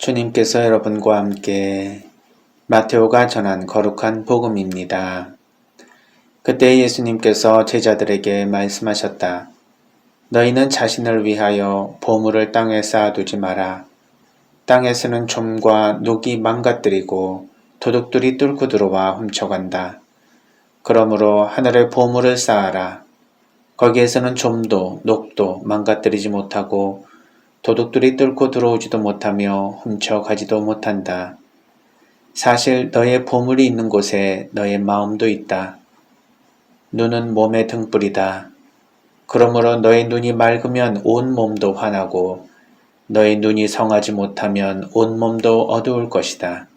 주님께서 여러분과 함께 마테오가 전한 거룩한 복음입니다. 그때 예수님께서 제자들에게 말씀하셨다. 너희는 자신을 위하여 보물을 땅에 쌓아두지 마라. 땅에서는 좀과 녹이 망가뜨리고 도둑들이 뚫고 들어와 훔쳐간다. 그러므로 하늘에 보물을 쌓아라. 거기에서는 좀도 녹도 망가뜨리지 못하고 도둑들이 뚫고 들어오지도 못하며 훔쳐가지도 못한다. 사실 너의 보물이 있는 곳에 너의 마음도 있다. 눈은 몸의 등불이다. 그러므로 너의 눈이 맑으면 온 몸도 환하고 너의 눈이 성하지 못하면 온 몸도 어두울 것이다.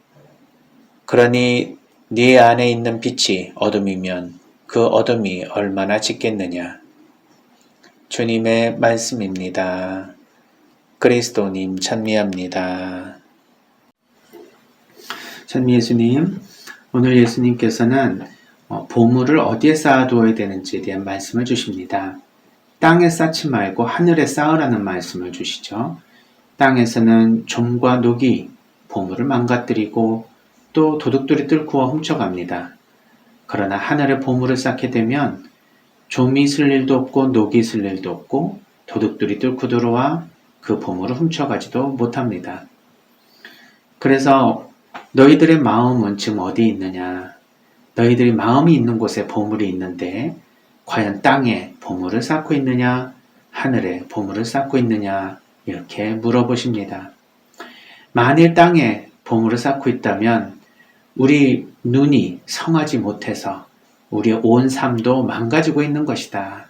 그러니 네 안에 있는 빛이 어둠이면 그 어둠이 얼마나 짙겠느냐. 주님의 말씀입니다. 그리스도님 찬미합니다. 찬미 예수님, 오늘 예수님께서는 보물을 어디에 쌓아두어야 되는지에 대한 말씀을 주십니다. 땅에 쌓지 말고 하늘에 쌓으라는 말씀을 주시죠. 땅에서는 좀과 녹이 보물을 망가뜨리고 또 도둑들이 뚫고 훔쳐갑니다. 그러나 하늘에 보물을 쌓게 되면 좀이 있을 일도 없고 녹이 있을 일도 없고 도둑들이 뚫고 들어와 그 보물을 훔쳐가지도 못합니다. 그래서 너희들의 마음은 지금 어디 있느냐? 너희들이 마음이 있는 곳에 보물이 있는데 과연 땅에 보물을 쌓고 있느냐? 하늘에 보물을 쌓고 있느냐? 이렇게 물어보십니다. 만일 땅에 보물을 쌓고 있다면 우리 눈이 성하지 못해서 우리의 온 삶도 망가지고 있는 것이다.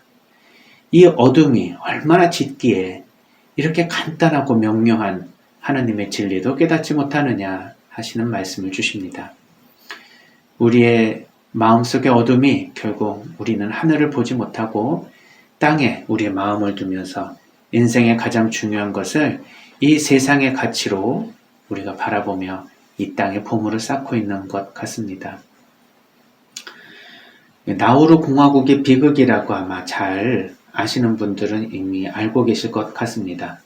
이 어둠이 얼마나 짙기에 이렇게 간단하고 명료한 하나님의 진리도 깨닫지 못하느냐 하시는 말씀을 주십니다. 우리의 마음속의 어둠이 결국 우리는 하늘을 보지 못하고 땅에 우리의 마음을 두면서 인생의 가장 중요한 것을 이 세상의 가치로 우리가 바라보며 이 땅에 보물을 쌓고 있는 것 같습니다. 나우루 공화국의 비극이라고 아마 잘 아시는 분들은 이미 알고 계실 것 같습니다.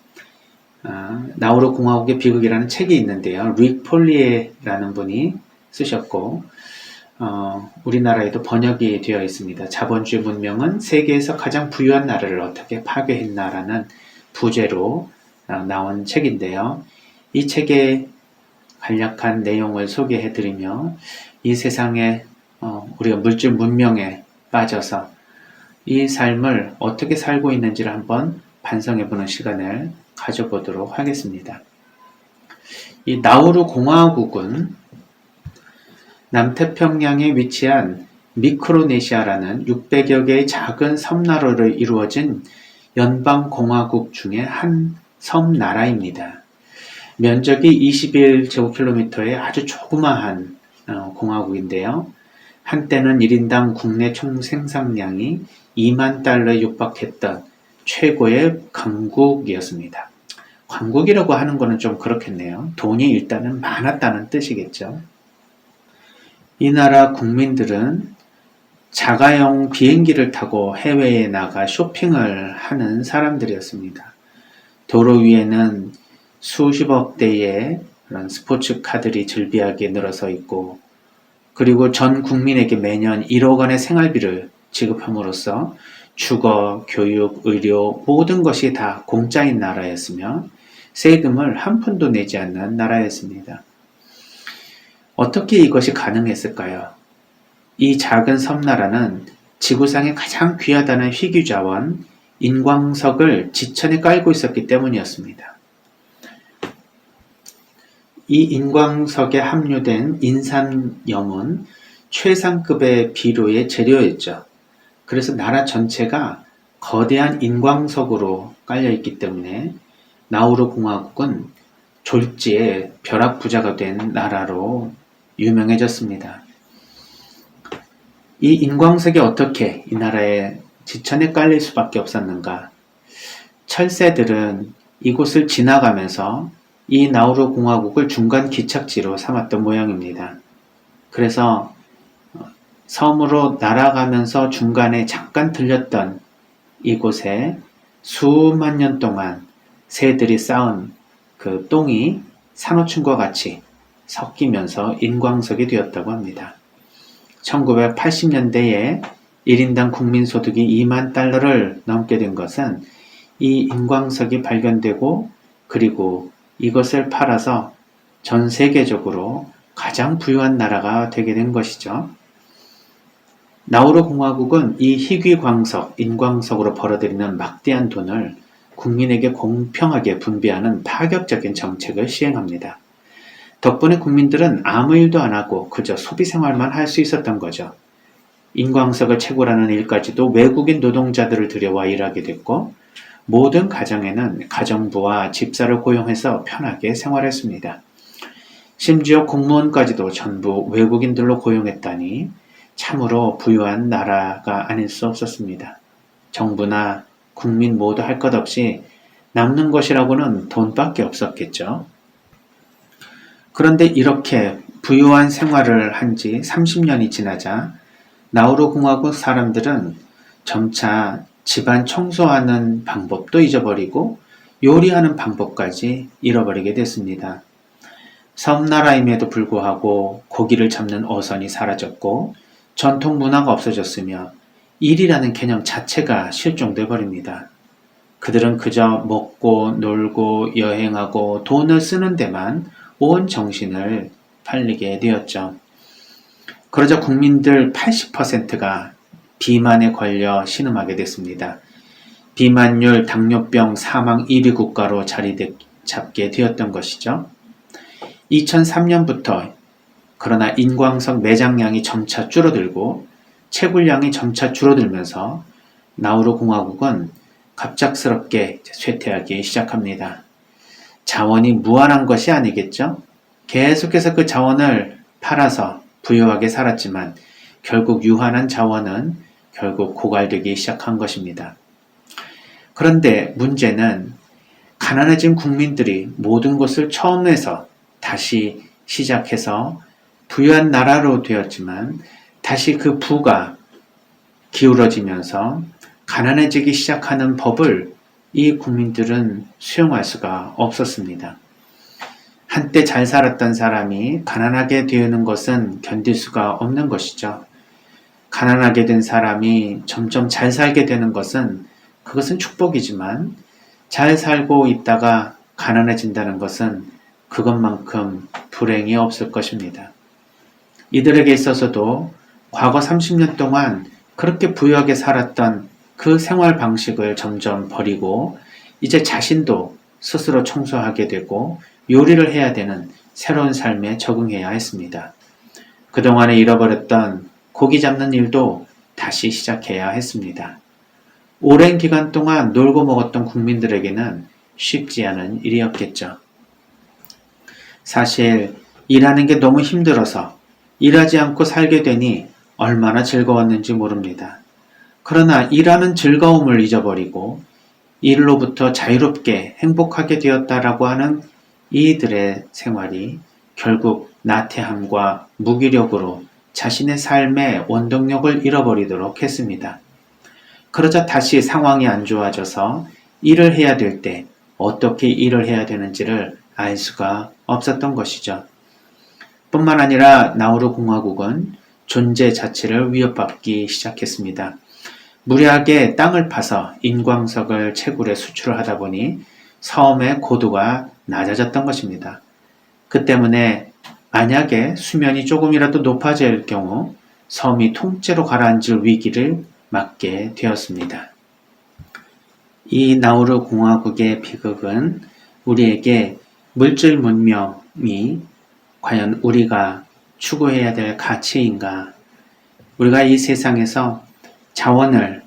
나우루 공화국의 비극이라는 책이 있는데요. 릭 폴리에라는 분이 쓰셨고 우리나라에도 번역이 되어 있습니다. 자본주의 문명은 세계에서 가장 부유한 나라를 어떻게 파괴했나라는 부제로 나온 책인데요. 이 책의 간략한 내용을 소개해드리며 이 세상에 우리가 물질 문명에 빠져서 이 삶을 어떻게 살고 있는지를 한번 반성해보는 시간을 가져보도록 하겠습니다. 이 나우루 공화국은 남태평양에 위치한 미크로네시아라는 600여 개의 작은 섬나라로 이루어진 연방공화국 중에 한 섬나라입니다. 면적이 21제곱킬로미터의 아주 조그마한 공화국인데요. 한때는 1인당 국내 총생산량이 2만 달러에 육박했던 최고의 강국이었습니다. 강국이라고 하는 거는 좀 그렇겠네요. 돈이 일단은 많았다는 뜻이겠죠. 이 나라 국민들은 자가용 비행기를 타고 해외에 나가 쇼핑을 하는 사람들이었습니다. 도로 위에는 수십억 대의 그런 스포츠카들이 즐비하게 늘어서 있고 그리고 전 국민에게 매년 1억 원의 생활비를 지급함으로써 주거, 교육, 의료 모든 것이 다 공짜인 나라였으며 세금을 한 푼도 내지 않는 나라였습니다. 어떻게 이것이 가능했을까요? 이 작은 섬나라는 지구상에 가장 귀하다는 희귀자원, 인광석을 지천에 깔고 있었기 때문이었습니다. 이 인광석에 함유된 인산염은 최상급의 비료의 재료였죠. 그래서 나라 전체가 거대한 인광석으로 깔려있기 때문에 나우루 공화국은 졸지에 벼락부자가 된 나라로 유명해졌습니다. 이 인광석이 어떻게 이 나라의 지천에 깔릴 수밖에 없었는가? 철새들은 이곳을 지나가면서 이 나우루 공화국을 중간 기착지로 삼았던 모양입니다. 그래서 섬으로 날아가면서 중간에 잠깐 들렸던 이곳에 수만 년 동안 새들이 쌓은 그 똥이 산호충과 같이 섞이면서 인광석이 되었다고 합니다. 1980년대에 1인당 국민소득이 2만 달러를 넘게 된 것은 이 인광석이 발견되고 그리고 이것을 팔아서 전 세계적으로 가장 부유한 나라가 되게 된 것이죠. 나우루 공화국은 이 희귀광석, 인광석으로 벌어들이는 막대한 돈을 국민에게 공평하게 분배하는 파격적인 정책을 시행합니다. 덕분에 국민들은 아무 일도 안 하고 그저 소비 생활만 할 수 있었던 거죠. 인광석을 채굴하는 일까지도 외국인 노동자들을 들여와 일하게 됐고 모든 가정에는 가정부와 집사를 고용해서 편하게 생활했습니다. 심지어 공무원까지도 전부 외국인들로 고용했다니 참으로 부유한 나라가 아닐 수 없었습니다. 정부나 국민 모두 할 것 없이 남는 것이라고는 돈밖에 없었겠죠. 그런데 이렇게 부유한 생활을 한 지 30년이 지나자 나우루 공화국 사람들은 점차 집안 청소하는 방법도 잊어버리고 요리하는 방법까지 잃어버리게 됐습니다. 섬나라임에도 불구하고 고기를 잡는 어선이 사라졌고 전통 문화가 없어졌으며 일이라는 개념 자체가 실종돼 버립니다. 그들은 그저 먹고 놀고 여행하고 돈을 쓰는 데만 온 정신을 팔리게 되었죠. 그러자 국민들 80%가 비만에 걸려 신음하게 됐습니다. 비만율, 당뇨병, 사망 1위 국가로 자리 잡게 되었던 것이죠. 2003년부터 그러나 인광석 매장량이 점차 줄어들고 채굴량이 점차 줄어들면서 나우루 공화국은 갑작스럽게 쇠퇴하기 시작합니다. 자원이 무한한 것이 아니겠죠? 계속해서 그 자원을 팔아서 부유하게 살았지만 결국 유한한 자원은 결국 고갈되기 시작한 것입니다. 그런데 문제는 가난해진 국민들이 모든 것을 처음에서 다시 시작해서 부유한 나라로 되었지만 다시 그 부가 기울어지면서 가난해지기 시작하는 법을 이 국민들은 수용할 수가 없었습니다. 한때 잘 살았던 사람이 가난하게 되는 것은 견딜 수가 없는 것이죠. 가난하게 된 사람이 점점 잘 살게 되는 것은 그것은 축복이지만 잘 살고 있다가 가난해진다는 것은 그것만큼 불행이 없을 것입니다. 이들에게 있어서도 과거 30년 동안 그렇게 부유하게 살았던 그 생활 방식을 점점 버리고 이제 자신도 스스로 청소하게 되고 요리를 해야 되는 새로운 삶에 적응해야 했습니다. 그동안에 잃어버렸던 고기 잡는 일도 다시 시작해야 했습니다. 오랜 기간 동안 놀고 먹었던 국민들에게는 쉽지 않은 일이었겠죠. 사실 일하는 게 너무 힘들어서 일하지 않고 살게 되니 얼마나 즐거웠는지 모릅니다. 그러나 일하는 즐거움을 잊어버리고 일로부터 자유롭게 행복하게 되었다라고 하는 이들의 생활이 결국 나태함과 무기력으로 자신의 삶의 원동력을 잃어버리도록 했습니다. 그러자 다시 상황이 안 좋아져서 일을 해야 될 때 어떻게 일을 해야 되는지를 알 수가 없었던 것이죠. 뿐만 아니라 나우루 공화국은 존재 자체를 위협받기 시작했습니다. 무리하게 땅을 파서 인광석을 채굴해 수출을 하다 보니 섬의 고도가 낮아졌던 것입니다. 그 때문에 만약에 수면이 조금이라도 높아질 경우 섬이 통째로 가라앉을 위기를 맞게 되었습니다. 이 나우루 공화국의 비극은 우리에게 물질 문명이 과연 우리가 추구해야 될 가치인가? 우리가 이 세상에서 자원을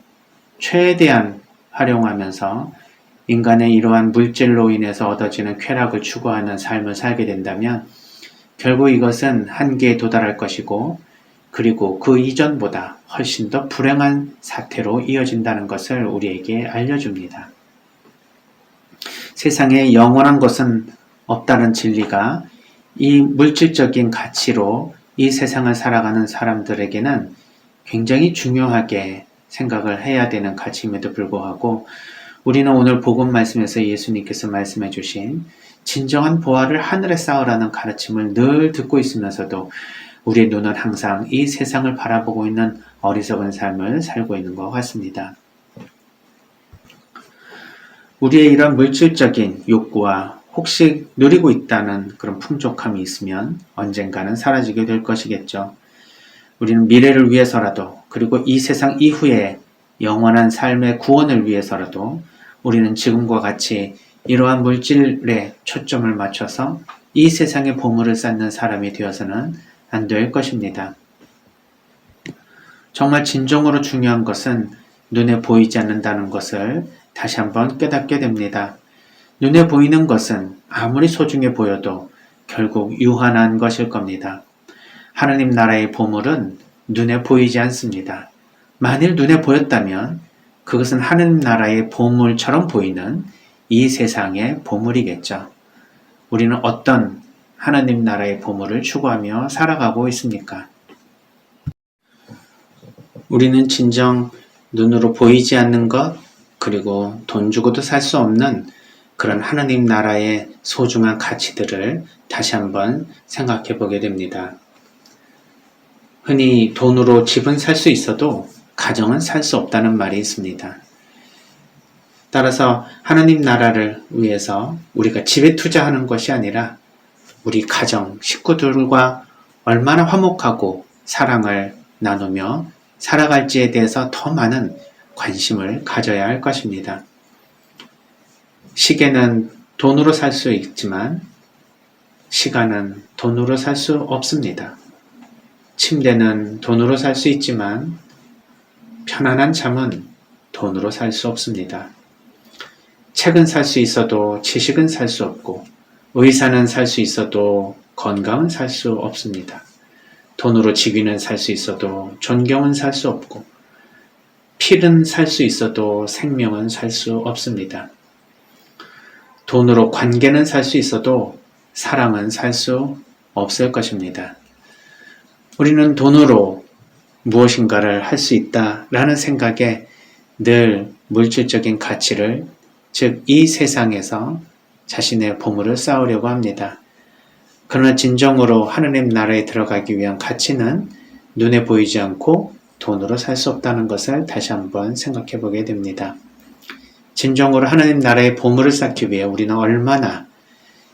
최대한 활용하면서 인간의 이러한 물질로 인해서 얻어지는 쾌락을 추구하는 삶을 살게 된다면 결국 이것은 한계에 도달할 것이고 그리고 그 이전보다 훨씬 더 불행한 사태로 이어진다는 것을 우리에게 알려줍니다. 세상에 영원한 것은 없다는 진리가 이 물질적인 가치로 이 세상을 살아가는 사람들에게는 굉장히 중요하게 생각을 해야 되는 가치임에도 불구하고 우리는 오늘 복음 말씀에서 예수님께서 말씀해 주신 진정한 보화를 하늘에 쌓으라는 가르침을 늘 듣고 있으면서도 우리의 눈은 항상 이 세상을 바라보고 있는 어리석은 삶을 살고 있는 것 같습니다. 우리의 이런 물질적인 욕구와 혹시 누리고 있다는 그런 풍족함이 있으면 언젠가는 사라지게 될 것이겠죠. 우리는 미래를 위해서라도, 그리고 이 세상 이후에 영원한 삶의 구원을 위해서라도 우리는 지금과 같이 이러한 물질에 초점을 맞춰서 이 세상의 보물을 쌓는 사람이 되어서는 안 될 것입니다. 정말 진정으로 중요한 것은 눈에 보이지 않는다는 것을 다시 한번 깨닫게 됩니다. 눈에 보이는 것은 아무리 소중해 보여도 결국 유한한 것일 겁니다. 하느님 나라의 보물은 눈에 보이지 않습니다. 만일 눈에 보였다면 그것은 하느님 나라의 보물처럼 보이는 이 세상의 보물이겠죠. 우리는 어떤 하느님 나라의 보물을 추구하며 살아가고 있습니까? 우리는 진정 눈으로 보이지 않는 것, 그리고 돈 주고도 살 수 없는 그런 하느님 나라의 소중한 가치들을 다시 한번 생각해 보게 됩니다. 흔히 돈으로 집은 살 수 있어도 가정은 살 수 없다는 말이 있습니다. 따라서 하느님 나라를 위해서 우리가 집에 투자하는 것이 아니라 우리 가정, 식구들과 얼마나 화목하고 사랑을 나누며 살아갈지에 대해서 더 많은 관심을 가져야 할 것입니다. 시계는 돈으로 살 수 있지만 시간은 돈으로 살 수 없습니다. 침대는 돈으로 살 수 있지만 편안한 잠은 돈으로 살 수 없습니다. 책은 살 수 있어도 지식은 살 수 없고, 의사는 살 수 있어도 건강은 살 수 없습니다. 돈으로 직위는 살 수 있어도 존경은 살 수 없고, 필은 살 수 있어도 생명은 살 수 없습니다. 돈으로 관계는 살 수 있어도 사랑은 살 수 없을 것입니다. 우리는 돈으로 무엇인가를 할 수 있다라는 생각에 늘 물질적인 가치를, 즉 이 세상에서 자신의 보물을 쌓으려고 합니다. 그러나 진정으로 하느님 나라에 들어가기 위한 가치는 눈에 보이지 않고 돈으로 살 수 없다는 것을 다시 한번 생각해 보게 됩니다. 진정으로 하느님 나라의 보물을 쌓기 위해 우리는 얼마나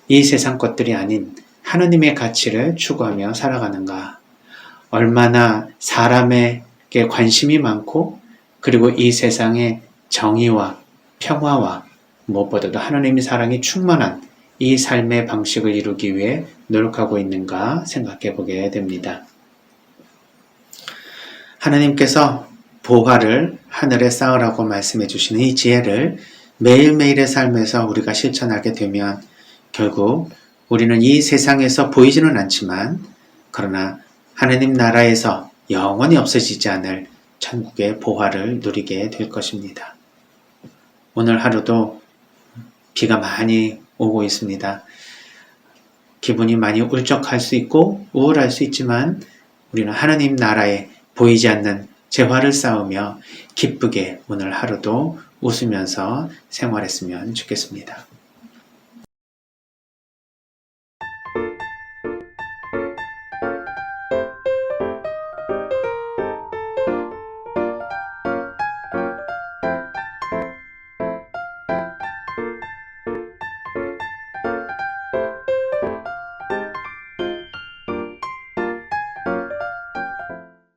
이 세상 것들이 아닌 하느님의 가치를 추구하며 살아가는가, 얼마나 사람에게 관심이 많고, 그리고 이 세상의 정의와 평화와 무엇보다도 하느님의 사랑이 충만한 이 삶의 방식을 이루기 위해 노력하고 있는가 생각해 보게 됩니다. 하느님께서 보화를 하늘에 쌓으라고 말씀해 주시는 이 지혜를 매일매일의 삶에서 우리가 실천하게 되면 결국 우리는 이 세상에서 보이지는 않지만, 그러나 하느님 나라에서 영원히 없어지지 않을 천국의 보화를 누리게 될 것입니다. 오늘 하루도 비가 많이 오고 있습니다. 기분이 많이 울적할 수 있고 우울할 수 있지만 우리는 하느님 나라에 보이지 않는 재화를 쌓으며 기쁘게 오늘 하루도 웃으면서 생활했으면 좋겠습니다.